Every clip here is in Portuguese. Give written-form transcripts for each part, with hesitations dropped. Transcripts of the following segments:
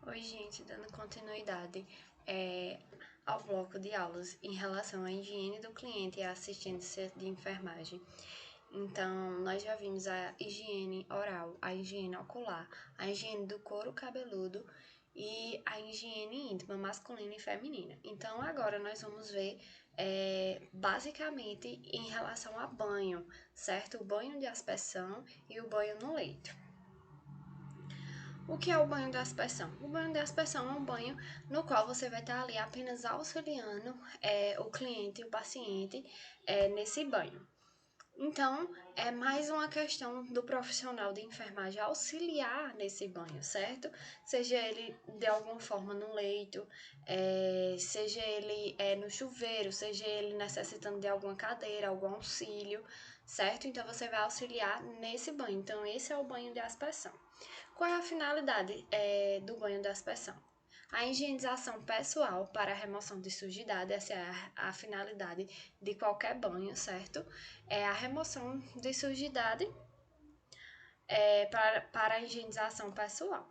Oi, gente, dando continuidade ao bloco de aulas em relação à higiene do cliente e à assistência de enfermagem. Então, nós já vimos a higiene oral, a higiene ocular, a higiene do couro cabeludo e a higiene íntima, masculina e feminina. Então, agora nós vamos ver basicamente em relação a banho, certo? O banho de aspersão e o banho no leito. O que é o banho de aspersão? O banho de aspersão é um banho no qual você vai estar ali apenas auxiliando o cliente e o paciente nesse banho. Então, é mais uma questão do profissional de enfermagem auxiliar nesse banho, certo? Seja ele de alguma forma no leito, seja ele no chuveiro, seja ele necessitando de alguma cadeira, algum auxílio, certo? Então, você vai auxiliar nesse banho. Então, esse é o banho de aspersão. Qual é a finalidade do banho de aspersão? A higienização pessoal para a remoção de sujidade, essa é a finalidade de qualquer banho, certo? É a remoção de sujidade para a higienização pessoal.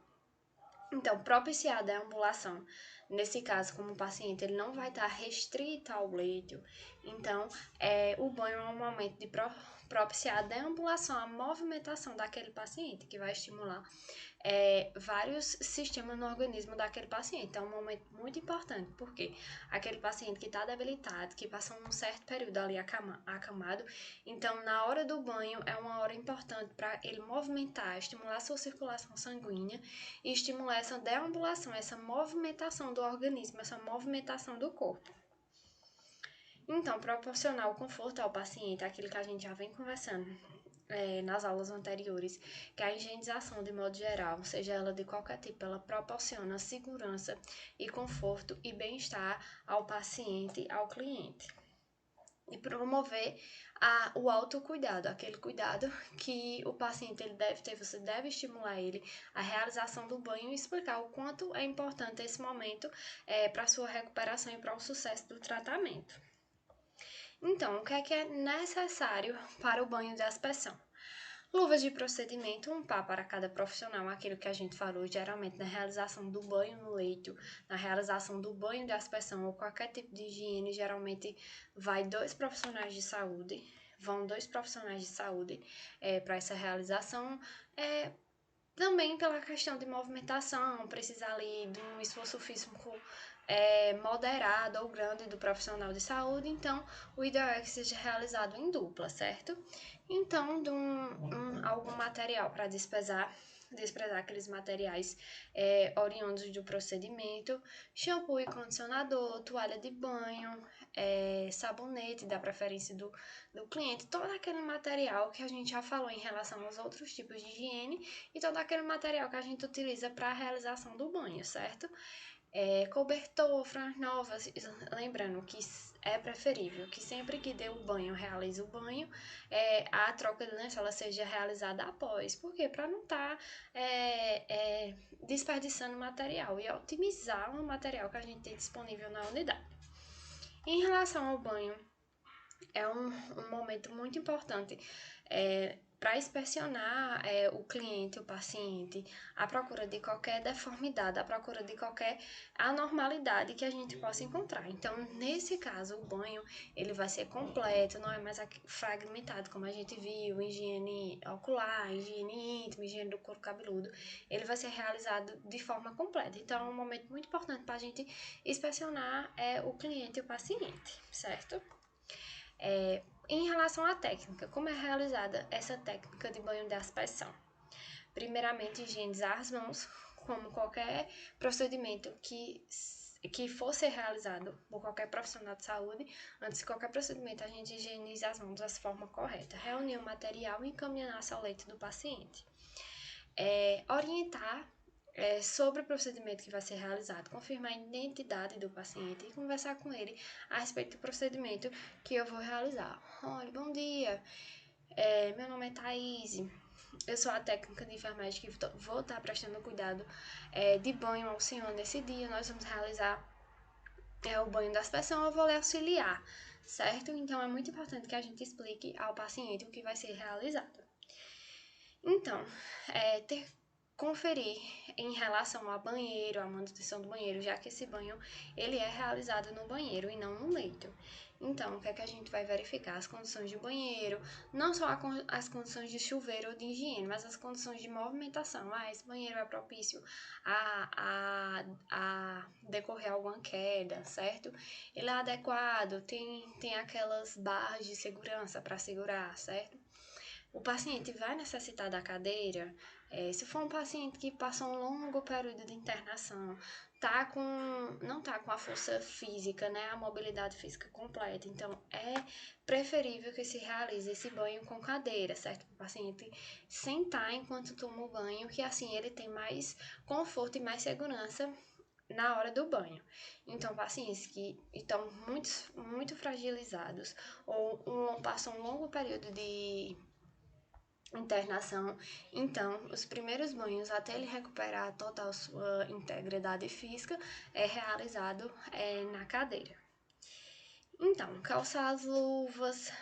Então, propiciar a deambulação, nesse caso, como o paciente ele não vai estar restrito ao leito, então o banho é um momento de propiciar a deambulação, a movimentação daquele paciente, que vai estimular vários sistemas no organismo daquele paciente. Então, é um momento muito importante, porque aquele paciente que está debilitado, que passou um certo período ali acamado, então, na hora do banho, é uma hora importante para ele movimentar, estimular a sua circulação sanguínea e estimular essa deambulação, essa movimentação do organismo, essa movimentação do corpo. Então, proporcionar o conforto ao paciente, aquilo que a gente já vem conversando nas aulas anteriores, que a higienização, de modo geral, seja ela de qualquer tipo, ela proporciona segurança e conforto e bem-estar ao paciente, ao cliente. E promover o autocuidado, aquele cuidado que o paciente ele deve ter, você deve estimular ele a realização do banho e explicar o quanto é importante esse momento para a sua recuperação e para o sucesso do tratamento. Então, o que é necessário para o banho de aspersão? Luvas de procedimento, um par para cada profissional, aquilo que a gente falou geralmente na realização do banho no leito, na realização do banho de aspersão ou qualquer tipo de higiene, geralmente vão dois profissionais de saúde para essa realização. Também pela questão de movimentação, precisar ali de um esforço físico moderado ou grande do profissional de saúde, então o ideal é que seja realizado em dupla, certo? Então, de algum material para desprezar aqueles materiais oriundos do procedimento, shampoo e condicionador, toalha de banho, sabonete, da preferência do cliente, todo aquele material que a gente já falou em relação aos outros tipos de higiene e todo aquele material que a gente utiliza para a realização do banho, certo? Cobertor, franjas novas, lembrando que é preferível que sempre que dê o banho, realize o banho, a troca de lençol seja realizada após. Por quê? Para não estar desperdiçando material e otimizar o material que a gente tem disponível na unidade. Em relação ao banho, é um momento muito importante para inspecionar o cliente, o paciente, à procura de qualquer deformidade, à procura de qualquer anormalidade que a gente possa encontrar. Então, nesse caso, o banho ele vai ser completo, não é mais fragmentado, como a gente viu, higiene ocular, higiene íntima, higiene do couro cabeludo, ele vai ser realizado de forma completa. Então, é um momento muito importante para a gente inspecionar o cliente e o paciente, certo? Em relação à técnica, como é realizada essa técnica de banho de aspersão? Primeiramente, higienizar as mãos, como qualquer procedimento que for ser realizado por qualquer profissional de saúde. Antes de qualquer procedimento, a gente higieniza as mãos da forma correta. Reunir o material e encaminhar-se ao leito do paciente. Orientar sobre o procedimento que vai ser realizado, confirmar a identidade do paciente e conversar com ele a respeito do procedimento que eu vou realizar. Olha, bom dia, meu nome é Thaís, eu sou a técnica de enfermagem que vou estar prestando cuidado de banho ao senhor nesse dia. Nós vamos realizar o banho da aspersão, eu vou lhe auxiliar, certo? Então, é muito importante que a gente explique ao paciente o que vai ser realizado. Então, ter conferir em relação ao banheiro, à manutenção do banheiro, já que esse banho ele é realizado no banheiro e não no leito. Então, o que é que a gente vai verificar? As condições de banheiro, não só as condições de chuveiro ou de higiene, mas as condições de movimentação. Esse banheiro é propício a decorrer alguma queda, certo? Ele é adequado, tem aquelas barras de segurança para segurar, certo? O paciente vai necessitar da cadeira, se for um paciente que passou um longo período de internação, não está com a força física, né, a mobilidade física completa, então é preferível que se realize esse banho com cadeira, certo? O paciente sentar enquanto toma o banho, que assim ele tem mais conforto e mais segurança na hora do banho. Então, pacientes que estão muito fragilizados ou passam um longo período de internação, então, os primeiros banhos, até ele recuperar a total sua integridade física, é realizado na cadeira. Então, calçar as luvas,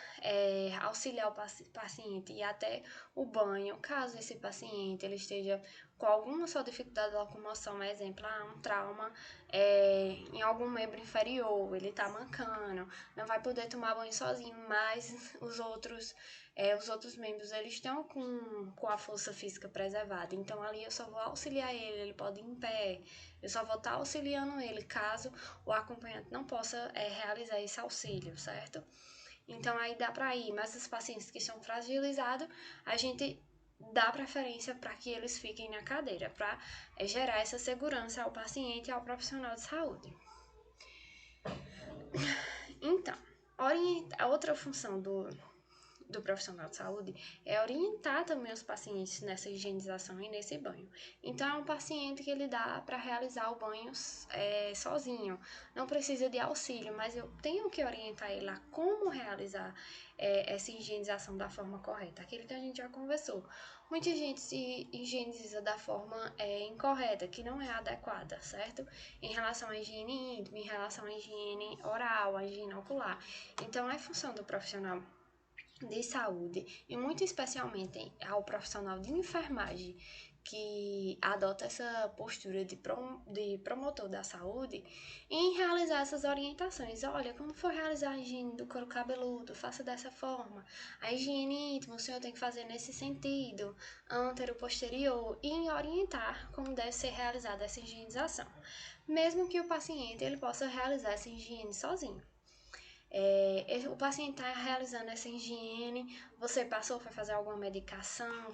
auxiliar o paciente e até o banho, caso esse paciente ele esteja com alguma só dificuldade de locomoção, exemplo, um trauma em algum membro inferior, ele tá mancando, não vai poder tomar banho sozinho, mas os outros membros eles estão com a força física preservada, então ali eu só vou auxiliar ele pode ir em pé, eu só vou estar auxiliando ele caso o acompanhante não possa realizar esse auxílio, certo? Então aí dá para ir, mas os pacientes que são fragilizados, a gente dá preferência para que eles fiquem na cadeira, para gerar essa segurança ao paciente e ao profissional de saúde. Então, a outra função do profissional de saúde é orientar também os pacientes nessa higienização e nesse banho. Então, é um paciente que ele dá para realizar o banho sozinho, não precisa de auxílio, mas eu tenho que orientar ele a como realizar essa higienização da forma correta, aquilo que a gente já conversou. Muita gente se higieniza da forma incorreta, que não é adequada, certo? Em relação à higiene íntima, em relação à higiene oral, à higiene ocular. Então, é função do profissional de saúde e muito especialmente ao profissional de enfermagem que adota essa postura de promotor da saúde em realizar essas orientações. Olha, como for realizar a higiene do couro cabeludo, faça dessa forma. A higiene íntima, o senhor tem que fazer nesse sentido, antero, posterior, e em orientar como deve ser realizada essa higienização. Mesmo que o paciente ele possa realizar essa higiene sozinho. O paciente está realizando essa higiene, você foi fazer alguma medicação,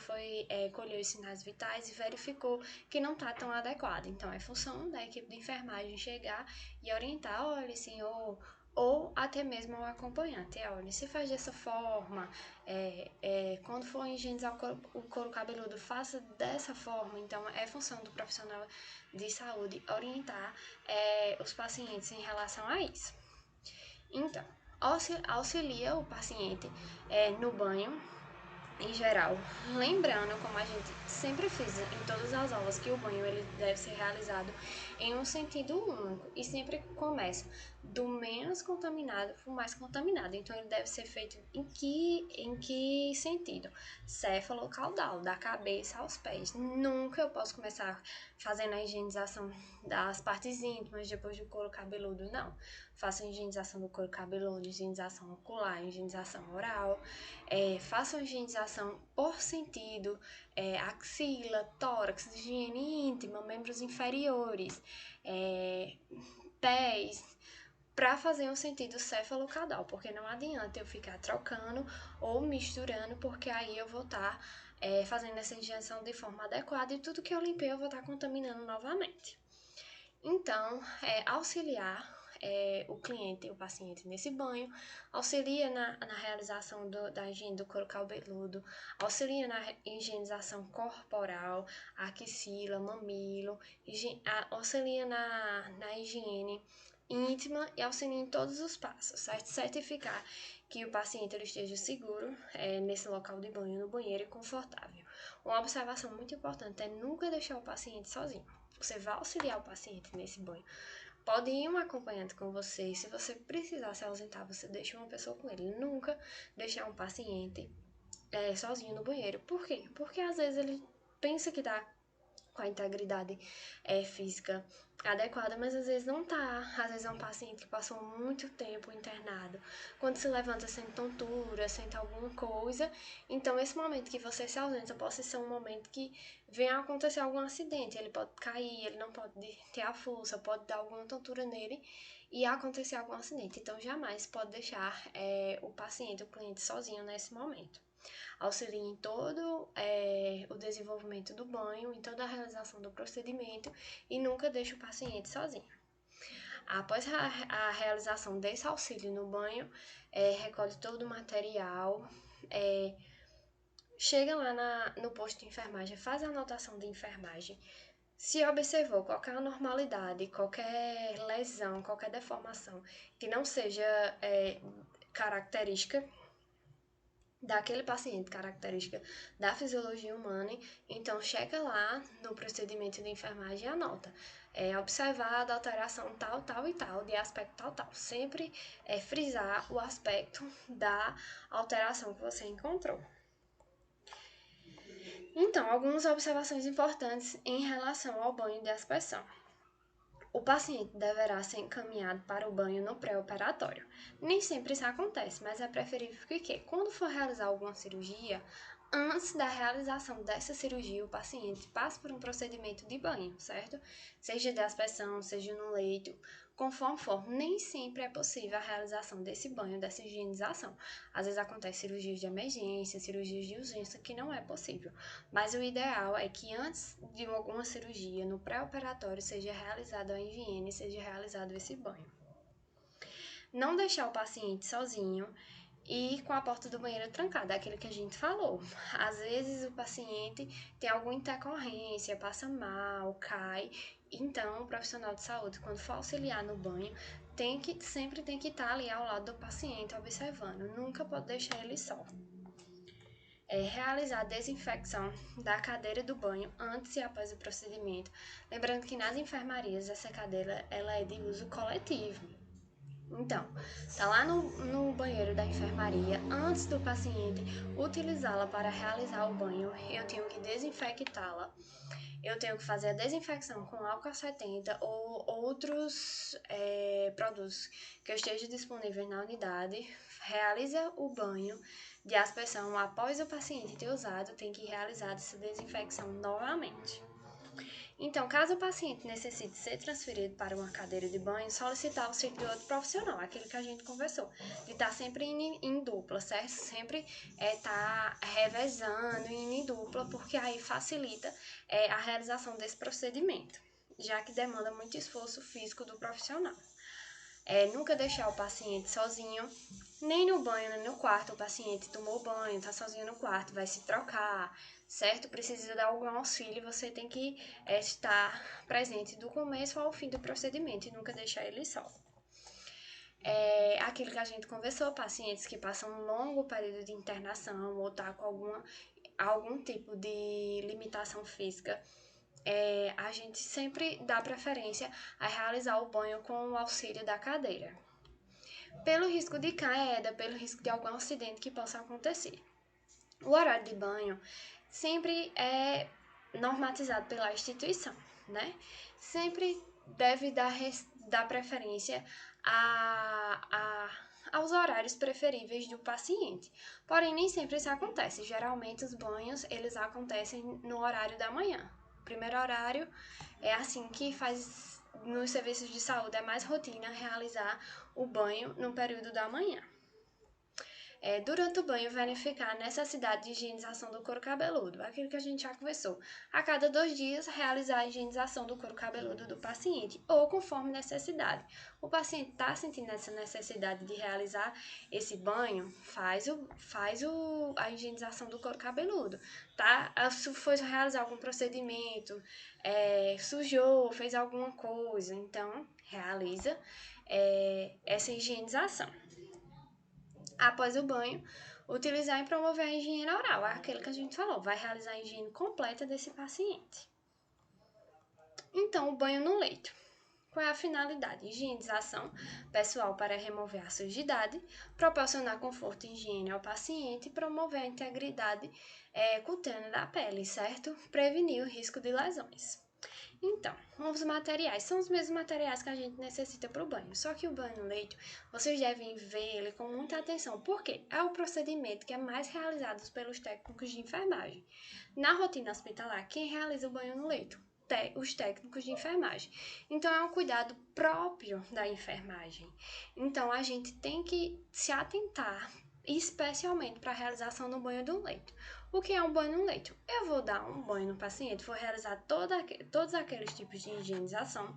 colheu os sinais vitais e verificou que não está tão adequado. Então, é função da equipe de enfermagem chegar e orientar, olha, senhor, ou até mesmo ao acompanhante, olha, se faz dessa forma, quando for higienizar o couro cabeludo, faça dessa forma. Então, é função do profissional de saúde orientar os pacientes em relação a isso. Então, auxilia o paciente no banho, em geral, lembrando, como a gente sempre fez em todas as aulas, que o banho ele deve ser realizado em um sentido único e sempre começa do menos contaminado para o mais contaminado. Então, ele deve ser feito em que sentido? Céfalo-caudal, da cabeça aos pés. Nunca eu posso começar fazendo a higienização das partes íntimas depois do couro cabeludo, não. Faço a higienização do couro cabeludo, higienização ocular, higienização oral, façam higienização por sentido, axila, tórax, higiene íntima, membros inferiores, pés, para fazer um sentido céfalo-caudal, porque não adianta eu ficar trocando ou misturando, porque aí eu vou estar fazendo essa higienização de forma adequada e tudo que eu limpei eu vou estar contaminando novamente. Então, auxiliar o cliente, o paciente nesse banho, auxilia na realização da higiene do couro cabeludo, auxilia na higienização corporal, axila, mamilo, auxilia na higiene íntima e auxilia em todos os passos, certo? Certificar que o paciente ele esteja seguro nesse local de banho, no banheiro e confortável. Uma observação muito importante é nunca deixar o paciente sozinho. Você vai auxiliar o paciente nesse banho. Pode ir um acompanhante com você. Se você precisar se ausentar, você deixa uma pessoa com ele. Nunca deixar um paciente sozinho no banheiro. Por quê? Porque às vezes ele pensa que tá com a integridade física adequada, mas às vezes não tá. Às vezes é um paciente que passou muito tempo internado. Quando se levanta, sente tontura, sente alguma coisa. Então, esse momento que você se ausenta pode ser um momento que venha a acontecer algum acidente. Ele pode cair, ele não pode ter a força, pode dar alguma tontura nele e acontecer algum acidente. Então, jamais pode deixar o paciente, o cliente sozinho nesse momento. Auxilia em todo o desenvolvimento do banho, em toda a realização do procedimento e nunca deixa o paciente sozinho. Após a realização desse auxílio no banho, recolhe todo o material, chega lá no posto de enfermagem, faz a anotação de enfermagem. Se observou qualquer anormalidade, qualquer lesão, qualquer deformação que não seja característica daquele paciente, característica da fisiologia humana, então chega lá no procedimento de enfermagem e anota. Observar a alteração tal, tal e tal, de aspecto tal, tal. Sempre frisar o aspecto da alteração que você encontrou. Então, algumas observações importantes em relação ao banho de aspersão. O paciente deverá ser encaminhado para o banho no pré-operatório. Nem sempre isso acontece, mas é preferível que, quando for realizar alguma cirurgia, antes da realização dessa cirurgia, o paciente passe por um procedimento de banho, certo? Seja de aspersão, seja no leito, conforme for. Nem sempre é possível a realização desse banho, dessa higienização. Às vezes acontece cirurgias de emergência, cirurgias de urgência, que não é possível. Mas o ideal é que antes de alguma cirurgia, no pré-operatório, seja realizada a higiene, seja realizado esse banho. Não deixar o paciente sozinho e com a porta do banheiro trancada, é aquilo que a gente falou. Às vezes o paciente tem alguma intercorrência, passa mal, cai. Então, o profissional de saúde, quando for auxiliar no banho, sempre tem que estar ali ao lado do paciente, observando. Nunca pode deixar ele só. Realizar a desinfecção da cadeira do banho antes e após o procedimento. Lembrando que nas enfermarias essa cadeira ela é de uso coletivo. Então, tá lá no banheiro da enfermaria, antes do paciente utilizá-la para realizar o banho, eu tenho que desinfectá-la. Eu tenho que fazer a desinfecção com álcool 70 ou outros produtos que esteja disponível na unidade. Realiza o banho de aspersão após o paciente ter usado, tem que realizar essa desinfecção novamente. Então, caso o paciente necessite ser transferido para uma cadeira de banho, solicitar o auxílio de outro profissional, aquilo que a gente conversou, de estar sempre em dupla, certo? Sempre estar revezando, indo em dupla, porque aí facilita a realização desse procedimento, já que demanda muito esforço físico do profissional. Nunca deixar o paciente sozinho, nem no banho, nem no quarto. O paciente tomou banho, tá sozinho no quarto, vai se trocar, certo? Precisa de algum auxílio, você tem que estar presente do começo ao fim do procedimento e nunca deixar ele só. Aquilo que a gente conversou, pacientes que passam um longo período de internação ou tá com algum tipo de limitação física, a gente sempre dá preferência a realizar o banho com o auxílio da cadeira, pelo risco de queda, pelo risco de algum acidente que possa acontecer. O horário de banho sempre é normatizado pela instituição, né? Sempre deve dar preferência aos horários preferíveis do paciente. Porém, nem sempre isso acontece. Geralmente, os banhos, eles acontecem no horário da manhã. O primeiro horário é assim que faz nos serviços de saúde, é mais rotina realizar o banho no período da manhã. Durante o banho, verificar a necessidade de higienização do couro cabeludo, aquilo que a gente já conversou. A cada 2 dias, realizar a higienização do couro cabeludo do paciente, ou conforme necessidade. O paciente está sentindo essa necessidade de realizar esse banho, faz a higienização do couro cabeludo, tá? Se foi realizar algum procedimento, sujou, fez alguma coisa, então realiza essa higienização. Após o banho, utilizar e promover a higiene oral, aquele que a gente falou, vai realizar a higiene completa desse paciente. Então, o banho no leito. Qual é a finalidade? Higienização pessoal para remover a sujidade, proporcionar conforto e higiene ao paciente e promover a integridade cutânea da pele, certo? Prevenir o risco de lesões. Então, os materiais são os mesmos materiais que a gente necessita para o banho, só que o banho no leito, vocês devem ver ele com muita atenção, porque é o procedimento que é mais realizado pelos técnicos de enfermagem. Na rotina hospitalar, quem realiza o banho no leito? Os técnicos de enfermagem. Então, é um cuidado próprio da enfermagem. Então, a gente tem que se atentar especialmente para a realização do banho do leito. O que é um banho no leito? Eu vou dar um banho no paciente, vou realizar todos aqueles tipos de higienização,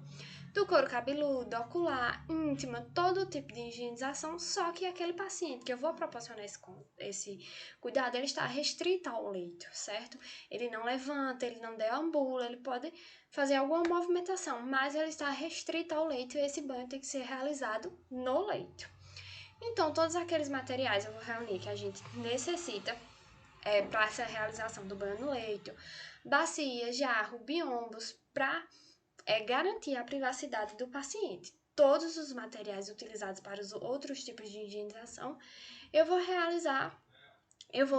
do couro cabeludo, ocular, íntima, todo tipo de higienização, só que aquele paciente que eu vou proporcionar esse cuidado, ele está restrito ao leito, certo? Ele não levanta, ele não deambula, ele pode fazer alguma movimentação, mas ele está restrito ao leito e esse banho tem que ser realizado no leito. Então, todos aqueles materiais eu vou reunir que a gente necessita para essa realização do banho no leito, bacia, jarro, biombos, para garantir a privacidade do paciente. Todos os materiais utilizados para os outros tipos de higienização, eu vou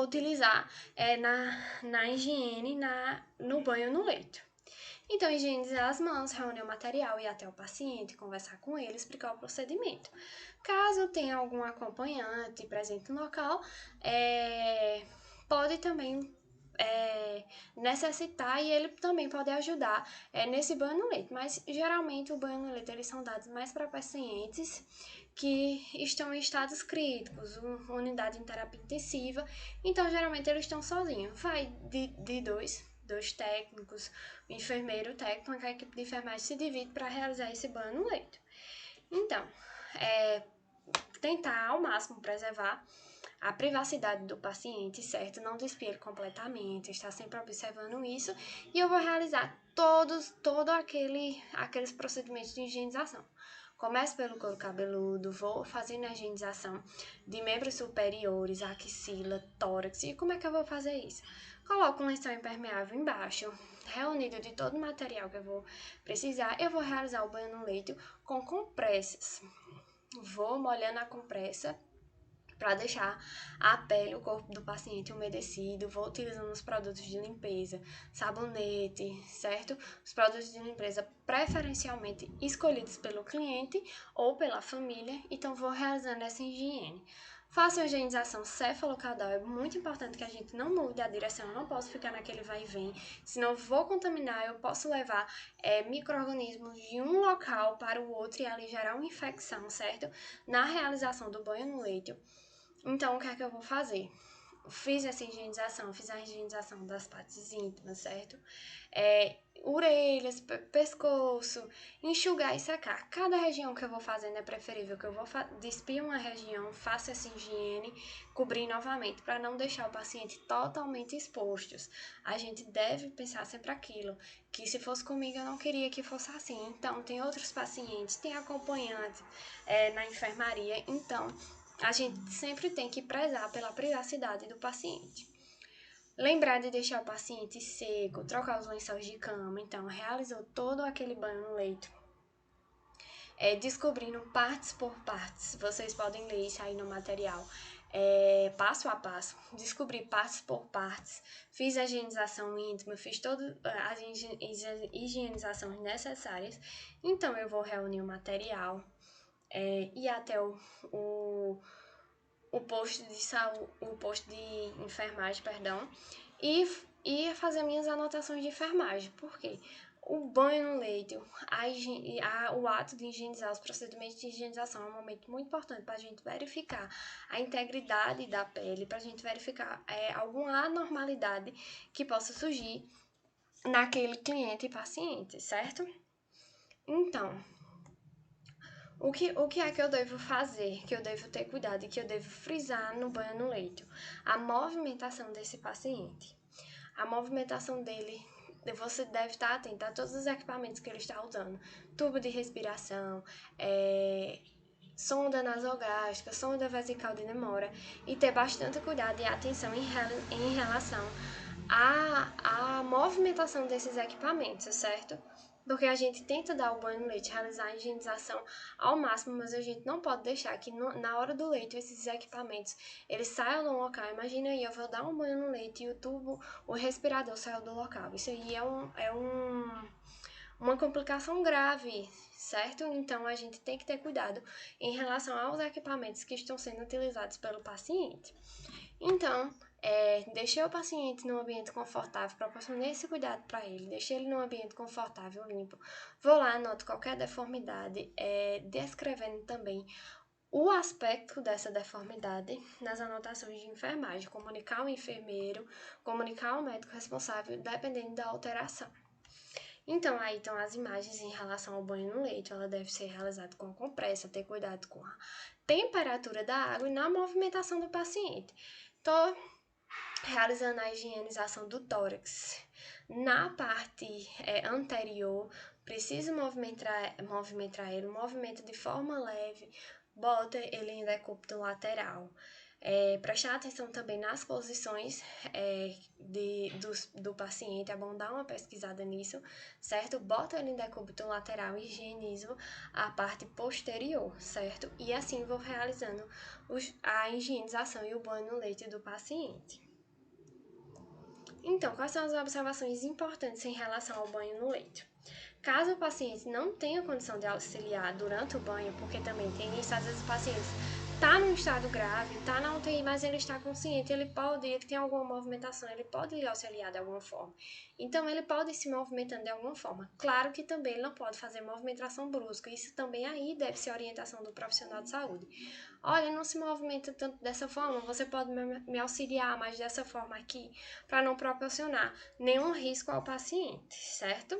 utilizar na higiene, no banho no leito. Então, higienizar as mãos, reunir o material, ir até o paciente, conversar com ele, explicar o procedimento. Caso tenha algum acompanhante presente no local, pode também necessitar e ele também pode ajudar nesse banho no leito. Mas, geralmente, o banho no leito eles são dados mais para pacientes que estão em estados críticos, unidade em terapia intensiva. Então, geralmente, eles estão sozinhos. Vai de dois técnicos, o enfermeiro, o técnico, a equipe de enfermagem se divide para realizar esse banho no leito. Então, tentar ao máximo preservar a privacidade do paciente, certo? Não despir ele completamente, estar sempre observando isso. E eu vou realizar todos aqueles procedimentos de higienização. Começo pelo couro cabeludo, vou fazendo a higienização de membros superiores, axila, tórax. E como é que eu vou fazer isso? Coloco um lençol impermeável embaixo, reunido de todo o material que eu vou precisar. Eu vou realizar o banho no leito com compressas. Vou molhando a compressa para deixar a pele, o corpo do paciente umedecido. Vou utilizando os produtos de limpeza, sabonete, certo? Os produtos de limpeza preferencialmente escolhidos pelo cliente ou pela família. Então, vou realizando essa higiene. Faço a higienização cefalocaudal, é muito importante que a gente não mude a direção, eu não posso ficar naquele vai e vem, senão eu vou contaminar, eu posso levar micro-organismos de um local para o outro e ali gerar uma infecção, certo? Na realização do banho no leito. Então, o que é que eu vou fazer? Fiz a higienização das partes íntimas, certo? Orelhas, pescoço, enxugar e secar. Cada região que eu vou fazendo é preferível que eu vou despir uma região, faça essa higiene, cobrir novamente, para não deixar o paciente totalmente exposto. A gente deve pensar sempre aquilo, que se fosse comigo eu não queria que fosse assim. Então, tem outros pacientes, tem acompanhante na enfermaria, então a gente sempre tem que prezar pela privacidade do paciente. Lembrar de deixar o paciente seco, trocar os lençóis de cama. Então, realizou todo aquele banho no leito. Descobrindo partes por partes. Vocês podem ler isso aí no material. Passo a passo. Descobri partes por partes. Fiz a higienização íntima, fiz todas as higienizações necessárias. Então, eu vou reunir o material. Ir até o posto de saúde, o posto de enfermagem, perdão, e fazer minhas anotações de enfermagem. Por quê? O banho no leito, o ato de higienizar, os procedimentos de higienização é um momento muito importante para a gente verificar a integridade da pele, para a gente verificar alguma anormalidade que possa surgir naquele cliente e paciente, certo? Então, o que é que eu devo fazer, que eu devo ter cuidado e que eu devo frisar no banho no leito? A movimentação desse paciente. A movimentação dele, você deve estar atento a todos os equipamentos que ele está usando. Tubo de respiração, sonda nasogástrica, sonda vesical de Nemora. E ter bastante cuidado e atenção em relação à movimentação desses equipamentos, certo? Porque a gente tenta dar o banho no leite, realizar a higienização ao máximo, mas a gente não pode deixar que na hora do leite esses equipamentos eles saiam do local. Imagina aí, eu vou dar um banho no leite e o tubo, o respirador saiu do local. Isso aí uma complicação grave, certo? Então a gente tem que ter cuidado em relação aos equipamentos que estão sendo utilizados pelo paciente. Então, deixei o paciente num ambiente confortável, proporcionei esse cuidado para ele, deixei ele num ambiente confortável, limpo. Vou lá, anoto qualquer deformidade, descrevendo também o aspecto dessa deformidade nas anotações de enfermagem, comunicar ao enfermeiro, comunicar ao médico responsável, dependendo da alteração. Então, aí estão as imagens em relação ao banho no leito. Ela deve ser realizada com compressa, ter cuidado com a temperatura da água e na movimentação do paciente. Estou realizando a higienização do tórax. Na parte anterior, preciso movimentar ele, movimento de forma leve, bota ele em decúbito lateral. Prestar atenção também nas posições do paciente, é bom dar uma pesquisada nisso, certo? Bota ele em decúbito lateral e higienizo a parte posterior, certo? E assim vou realizando a higienização e o banho no leite do paciente. Então, quais são as observações importantes em relação ao banho no leito? Caso o paciente não tenha condição de auxiliar durante o banho, porque também tem isso, às vezes o paciente está num estado grave, está na UTI, mas ele está consciente, ele tem alguma movimentação, ele pode lhe auxiliar de alguma forma. Então, ele pode ir se movimentando de alguma forma. Claro que também ele não pode fazer movimentação brusca, isso também aí deve ser orientação do profissional de saúde. Olha, não se movimenta tanto dessa forma, você pode me auxiliar mais dessa forma aqui, para não proporcionar nenhum risco ao paciente, certo?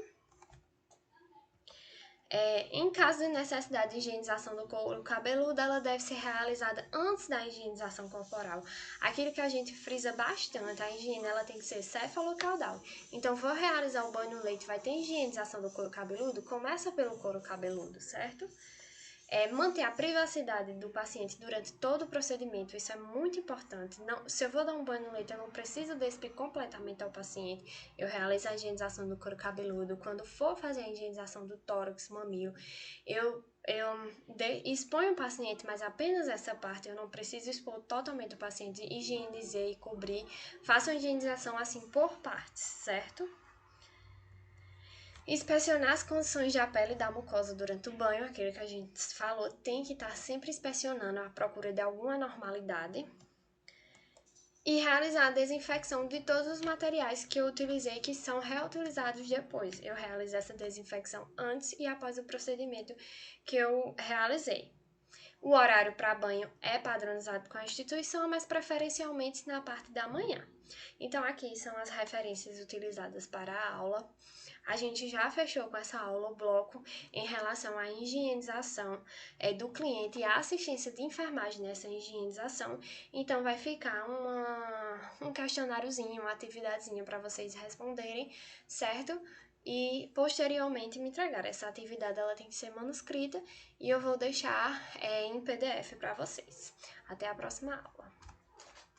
Em caso de necessidade de higienização do couro cabeludo, ela deve ser realizada antes da higienização corporal. Aquilo que a gente frisa bastante, a higiene ela tem que ser cefalocaudal. Então, vou realizar o banho no leite, vai ter higienização do couro cabeludo? Começa pelo couro cabeludo, certo? Manter a privacidade do paciente durante todo o procedimento, isso é muito importante. Não, se eu vou dar um banho no leite, eu não preciso despir completamente ao paciente. Eu realizo a higienização do couro cabeludo. Quando for fazer a higienização do tórax, mamilo, eu exponho o paciente, mas apenas essa parte. Eu não preciso expor totalmente o paciente, higienizei, cobrir. Faço a higienização assim por partes, certo? Inspecionar as condições da pele e da mucosa durante o banho, aquilo que a gente falou, tem que estar sempre inspecionando à procura de alguma anormalidade. E realizar a desinfecção de todos os materiais que eu utilizei que são reutilizados depois. Eu realizo essa desinfecção antes e após o procedimento que eu realizei. O horário para banho é padronizado com a instituição, mas preferencialmente na parte da manhã. Então, aqui são as referências utilizadas para a aula. A gente já fechou com essa aula o bloco em relação à higienização do cliente e a assistência de enfermagem nessa higienização. Então, vai ficar um questionáriozinho, uma atividadezinha para vocês responderem, certo? E posteriormente me entregar. Essa atividade ela tem que ser manuscrita e eu vou deixar em PDF para vocês. Até a próxima aula.